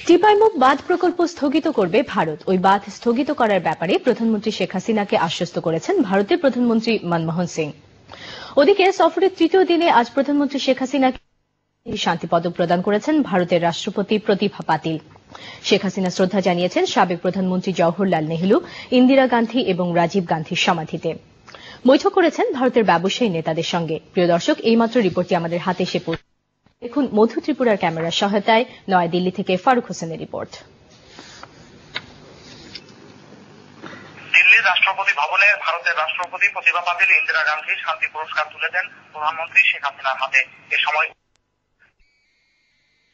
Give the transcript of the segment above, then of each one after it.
টিপাইমুখ বাঁধ প্রকল্প স্থগিত করবে ভারত। ওই বাঁধ স্থগিত করার ব্যাপারে প্রধানমন্ত্রী শেখ হাসিনাকে আশ্বস্ত করেছেন ভারতের প্রধানমন্ত্রী মনমোহন সিং। ওদিকে সফরের তৃতীয় দিনে আজ প্রধানমন্ত্রী শেখ হাসিনাকে শান্তি পদক প্রদান করেছেন ভারতের রাষ্ট্রপতি প্রতিভা পাতিল। শেখ হাসিনা শ্রদ্ধা জানিয়েছেন সাবেক প্রধানমন্ত্রী জওহরলাল নেহরু, ইন্দিরা গান্ধী এবং রাজীব গান্ধীর সমাধিতে। বৈঠক করেছেন ভারতের ব্যবসায়ী নেতাদের সঙ্গে। প্রিয় দর্শক, এইমাত্র রিপোর্টটি আমাদের হাতে এসে পৌঁছে। দেখুন মধু ত্রিপুরার ক্যামেরার সহায়তায় নয়াদিল্লি থেকে ফারুক হোসেনের রিপোর্ট। দিল্লির রাষ্ট্রপতি ভবনে ভারতের রাষ্ট্রপতি প্রতিভা পাতিল ইন্দিরা গান্ধী শান্তি পুরস্কার তুলে দেন প্রধানমন্ত্রী শেখ হাসিনার হাতে। এ সময়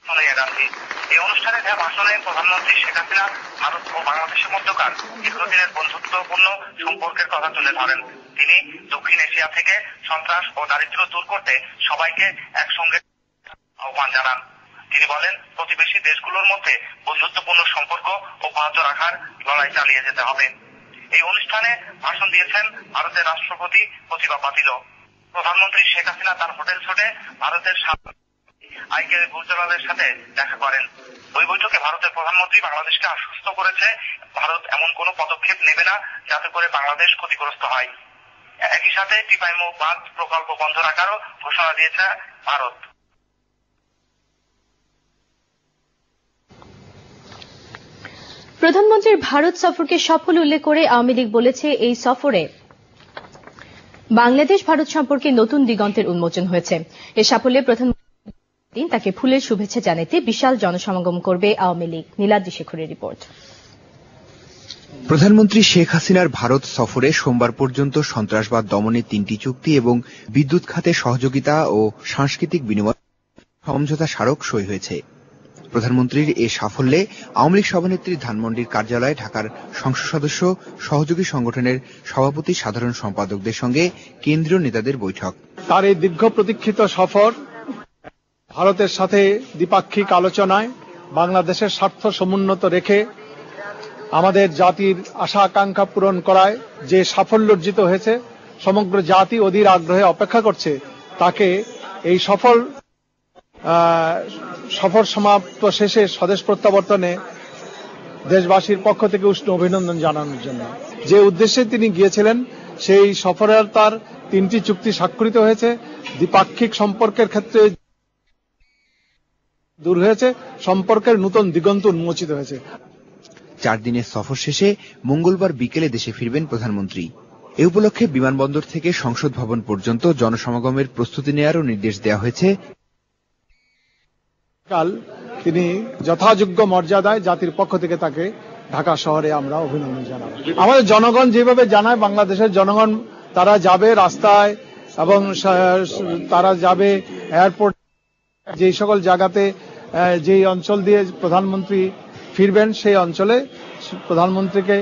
সোনিয়া গান্ধী এই অনুষ্ঠানে দেওয়া ভাষণে প্রধানমন্ত্রী শেখ হাসিনা ভারত ও বাংলাদেশের মধ্যকার দীর্ঘদিনের বন্ধুত্বপূর্ণ সম্পর্কের কথা তুলে ধরেন। তিনি দক্ষিণ এশিয়া থেকে সন্ত্রাস ও দারিদ্র্য দূর করতে সবাইকে একসঙ্গে আহ্বান জানান। তিনি বলেন, প্রতিবেশী দেশগুলোর মধ্যে বন্ধুত্বপূর্ণ সম্পর্ক অব্যাহত রাখার লড়াই চালিয়ে যেতে হবে। এই অনুষ্ঠানে ভাষণ দিয়েছেন ভারতের রাষ্ট্রপতি প্রতিভা পাতিল। প্রধানমন্ত্রী শেখ হাসিনা তার হোটেল ছোটে ভারতের আইকে গুজরালের সাথে দেখা করেন। ওই বৈঠকে ভারতের প্রধানমন্ত্রী বাংলাদেশকে আশ্বস্ত করেছে ভারত এমন কোনো পদক্ষেপ নেবে না যাতে করে বাংলাদেশ ক্ষতিগ্রস্ত হয়। একই সাথে টিপাইমুখ বাঁধ প্রকল্প বন্ধ রাখারও ঘোষণা দিয়েছে ভারত। প্রধানমন্ত্রীর ভারত সফরকে সফল উল্লেখ করে আওয়ামী লীগ বলেছে, এই সফরে বাংলাদেশ ভারত সম্পর্কে নতুন দিগন্তের উন্মোচন হয়েছে। এ সাফল্যে প্রধানমন্ত্রী তাকে ফুলের শুভেচ্ছা জানাতে বিশাল জনসমাগম করবে আওয়ামী লীগ। নীলাদ্রি শেখরের রিপোর্ট। প্রধানমন্ত্রী শেখ হাসিনার ভারত সফরে সোমবার পর্যন্ত সন্ত্রাসবাদ দমনে 3টি চুক্তি এবং বিদ্যুৎ খাতে সহযোগিতা ও সাংস্কৃতিক বিনিময় সমঝোতা স্মারক সই হয়েছে। প্রধানমন্ত্রীর এ সাফল্যে আওয়ামী লীগ সভানেত্রী ধানমন্ডির কার্যালয়ে ঢাকার সংসদ সদস্য সহযোগী সংগঠনের সভাপতি সাধারণ সম্পাদকদের সঙ্গে কেন্দ্রীয় নেতাদের বৈঠক। তার এই দীর্ঘ প্রতীক্ষিত সফর ভারতের সাথে দ্বিপাক্ষিক আলোচনায় বাংলাদেশের স্বার্থ সমুন্নত রেখে আমাদের জাতির আশা আকাঙ্ক্ষা পূরণ করায় যে সাফল্য অর্জিত হয়েছে, সমগ্র জাতি অধীর আগ্রহে অপেক্ষা করছে তাকে এই সফর সমাপ্ত শেষে স্বদেশ প্রত্যাবর্তনে দেশবাসীর পক্ষ থেকে উষ্ণ অভিনন্দন জানানোর জন্য। যে উদ্দেশ্যে তিনি গিয়েছিলেন সেই সফরে তার 3টি চুক্তি স্বাক্ষরিত হয়েছে। দ্বিপাক্ষিক সম্পর্কের ক্ষেত্রে দূর হয়েছে, সম্পর্কের নতুন দিগন্ত উন্মোচিত হয়েছে। 4 দিনের সফর শেষে মঙ্গলবার বিকেলে দেশে ফিরবেন প্রধানমন্ত্রী। এ উপলক্ষে বিমানবন্দর থেকে সংসদ ভবন পর্যন্ত জনসমাগমের প্রস্তুতি নেওয়ারও নির্দেশ দেওয়া হয়েছে। কাল তিনি যথাযোগ্য মর্যাদায় জাতির পক্ষ থেকে তাকে ঢাকা শহরে আমরা অভিনন্দন জানাব। আমাদের জনগণ যেভাবে জানায়, বাংলাদেশের জনগণ তারা যাবে রাস্তায় এবং তারা যাবে এয়ারপোর্ট, যে সকল জায়গাতে যেই অঞ্চল দিয়ে প্রধানমন্ত্রী ফিরবেন সেই অঞ্চলে প্রধানমন্ত্রীকে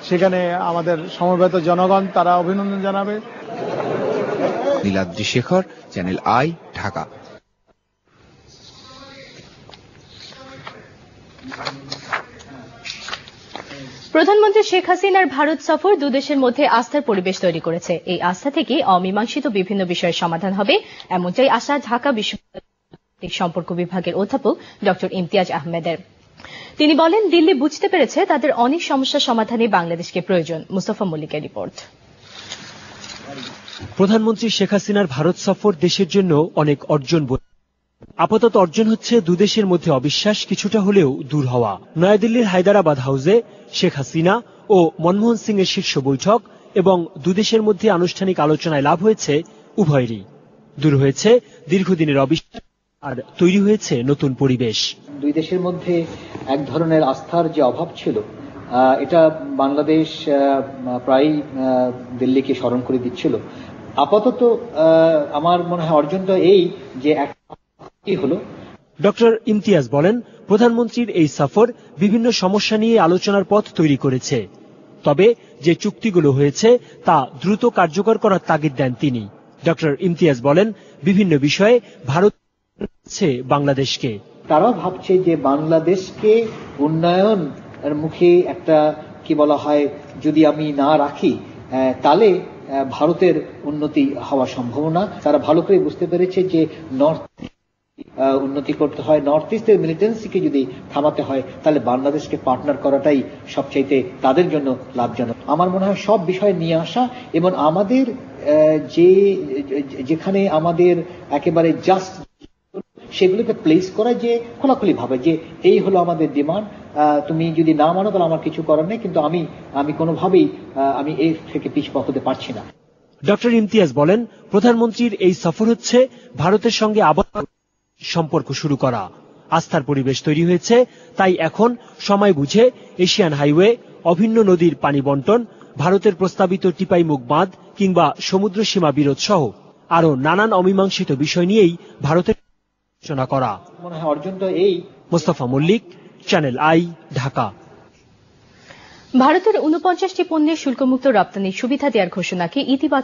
সেখানে আমাদের সমবেত জনগণ তারা অভিনন্দন জানাবে। Niladri Shekhar, channel I, Dhaka. প্রধানমন্ত্রী শেখ হাসিনার ভারত সফর দুদেশের মধ্যে আস্থার পরিবেশ তৈরি করেছে। এই আস্থা থেকে অমীমাংসিত বিভিন্ন বিষয়ের সমাধান হবে, এমনটাই আশা ঢাকা বিশ্ববিদ্যালয়ের সম্পর্ক বিভাগের অধ্যাপক ড ইমতিয়াজ আহমেদের। তিনি বলেন, দিল্লি বুঝতে পেরেছে তাদের অনেক সমস্যা সমাধানে বাংলাদেশকে প্রয়োজন। মুস্তফা মল্লিকের রিপোর্ট। প্রধানমন্ত্রী শেখ হাসিনার ভারত সফর দেশের জন্য অনেক অর্জন। আপাতত অর্জন হচ্ছে দুদেশের মধ্যে অবিশ্বাস কিছুটা হলেও দূর হওয়া। নয়াদিল্লির হায়দ্রাবাদ হাউসে শেখ হাসিনা ও মনমোহন সিং এর শীর্ষ বৈঠক এবং দুদেশের মধ্যে আনুষ্ঠানিক আলোচনায় লাভ হয়েছে উভয়েরই। দূর হয়েছে দীর্ঘদিনের অবিশ্বাস আর তৈরি হয়েছে নতুন পরিবেশ। দুই দেশের মধ্যে এক ধরনের আস্থার যে অভাব ছিল, এটা বাংলাদেশ প্রায় দিল্লিকে স্মরণ করে দিচ্ছিল। আপাতত আমার মনে হয় অর্জনটা এই যে হলো। ডক্টর ইমতিয়াজ বলেন, প্রধানমন্ত্রীর এই সফর বিভিন্ন সমস্যা নিয়ে আলোচনার পথ তৈরি করেছে, তবে যে চুক্তিগুলো হয়েছে তা দ্রুত কার্যকর করার তাগিদ দেন তিনি। ডক্টর ইমতিয়াজ বলেন, বিভিন্ন বিষয়ে ভারত বাংলাদেশকে তারাও ভাবছে যে বাংলাদেশকে উন্নয়নের মুখে একটা কি বলা হয় যদি আমি না রাখি তাহলে ভারতের উন্নতি হওয়া সম্ভব না। তারা ভালো করে বুঝতে পেরেছে যে নর্থ উন্নতি করতে হয়, নর্থ ইস্টের মিলিটেন্সিকে যদি থামাতে হয়, তাহলে বাংলাদেশকে পার্টনার করাটাই সবচাইতে তাদের জন্য লাভজনক। আমার মনে হয় সব বিষয় নিয়ে আসা এবং আমাদের যেখানে আমাদের একেবারে জাস্ট সেগুলোকে প্লেস করা, যে খোলাখুলি ভাবে যে এই হলো আমাদের ডিমান্ড, তুমি যদি না মানো তাহলে আমার কিছু করার নেই, কিন্তু আমি কোনোভাবেই আমি এই থেকে পিছপা হতে পারছি না। ডক্টর ইমতিয়াজ বলেন, প্রধানমন্ত্রীর এই সফর হচ্ছে ভারতের সঙ্গে আবার সম্পর্ক শুরু করা। আস্থার পরিবেশ তৈরি হয়েছে, তাই এখন সময় বুঝে এশিয়ান হাইওয়ে, অভিন্ন নদীর পানি বন্টন, ভারতের প্রস্তাবিত টিপাইমুখ বাঁধ কিংবা সমুদ্র সীমা বিরোধ সহ আরো নানান অমীমাংসিত বিষয় নিয়েই ভারতের আলোচনা করা। মনে হয় অর্জন তো এই। Mostafa Mallik, channel I, Dhaka. ভারতের ৪৯টি পণ্যের শুল্কমুক্ত রপ্তানির সুবিধা দেওয়ার ঘোষণাকে ইতিবাচক